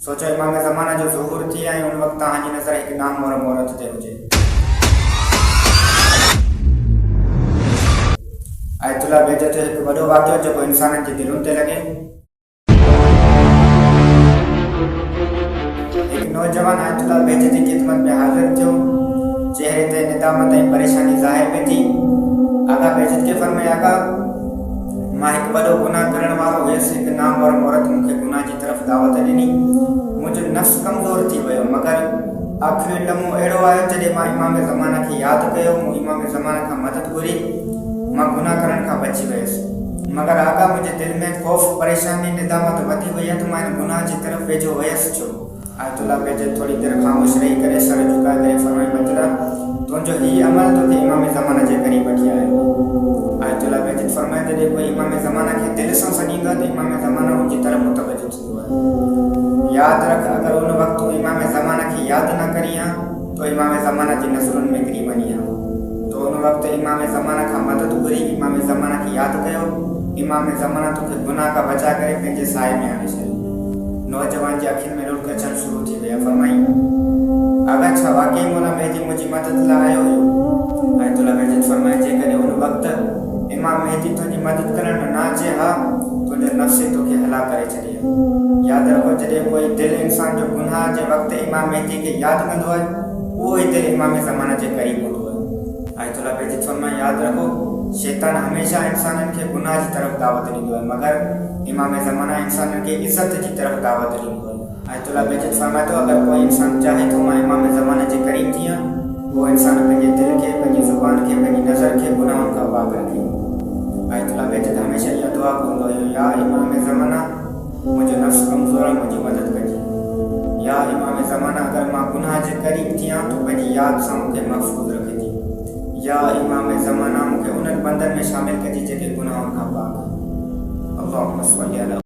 सोचो इमाम ज़माना जो ज़ुहूर थी ऐं उन वक़्तु तव्हांजी नज़र हिकु नाम और औरत ते हुजे। आयतुल्लाह बेहजत जो हिकु वॾो वाक़ियो जेको इंसाननि जी दिलुनि ते लॻे। हिकु नौजवान आयतुल्लाह बेहजत जी ख़िदमत में हाज़िर थियो। चेहरे ते निदामत ऐं परेशानी ज़ाहिर में थी। आगा बेहजत खे फरमाया, आगा मां हिकु वॾो गुनाह करण वारो हुयुसि। हिकु नाम और औरत मूंखे गुनाह जी तरफ़ दावत ॾिनी। मुंहिंजो नफ़्स कमज़ोर थी वियो, मगर आख़िरी लम्हो अहिड़ो आयो जॾहिं मां इमाम ज़माना खे यादि कयो। मूं इमाम ज़माना खां मदद घुरी, मां गुनाह करण खां बची वियुसि। मगर आगा मुंहिंजे दिलि में ख़ौफ़, परेशानी, निदामत वधी वई आहे त मां हिन गुनाह जी तरफ़ वेझो वियुसि छो। आयतुल्लाह बेहजत थोड़ी देर ख़ामोश रही करे सर झुकाए करे फरमाई, बदिला तुंहिंजो हीउ अमल तोखे इमाम ज़माना जे क़रीब वठी आयो। आयतुल्लाह बेहजत फरमाए, जॾहिं कोई इमाम ज़माना खे दिलि सां सॾींदो आहे त इमाम ज़माना उनजी तरफ़ मुतवजो थींदो आहे। यादि रख, अगर उन वक़्तु तूं इमाम ज़माना खे यादि न करीं हा तो इमाम ज़माना जी नज़रुनि में किरी वञी हा। तो उन वक़्तु इमाम ज़माना खां मदद घुरी, इमाम ज़माना खे यादि कयो। इमाम ज़माना तोखे गुनाह खां बचा करे पंहिंजे साए में आणे छॾियो। नौजवान जी अखियुनि में रुल्क अचणु शुरू थी विया। फरमाई, आगा छा वाकई मौला मेहदी मुंहिंजी मदद लाइ आयो हुयो? आयतुल्लाह बेहजत फरमाए, जेकॾहिं उन वक़्तु इमाम मेहदी तुंहिंजी मदद करण न अचे हा, तुंहिंजो नफ़्स तोखे हलाक करे छॾे। यादि रखो, जॾहिं कोई दिलि इंसान जो गुनाह जे वक़्तु इमाम मेहदी खे यादि कंदो आहे, उहो ई दिलि इमाम ज़माना जे क़रीब हूंदो आहे। आयतुल्लाह बेहजत फरमाए, यादि रखो, शैतान हमेशह इंसाननि खे गुनाह जी तरफ़ दावत ॾींदो आहे, मगर इमाम ज़माना इंसाननि खे इज़त जी तरफ़ दावत ॾींदो आहे। आयतुल्लाह बेहजत फरमाए थो, अगर कोई इंसान चाहे तो मां इमाम ज़माने जे क़रीब थियां, वो इंसान पंहिंजे दिलि खे, पंहिंजी ज़ुबान खे, पंहिंजी नज़र खे गुनाहनि खां पाक रखे। आयतुल्लाह बेहजत हमेशह इहा दुआ कंदो हुयो, या इमाम ज़माना मुंहिंजो नफ़्स कमज़ोर आहे, मुंहिंजी मदद कजे। या इमाम ज़माना, अगर मां गुनाह जे क़रीब थियां तो पंहिंजी यादि सां मूंखे महफ़ूज़ रखिजे। या इमाम ज़माना मूंखे उन्हनि बंदनि में शामिल कजे जेके गुनाहनि खां पाक। अल्लाहुम्मा सल्ली अला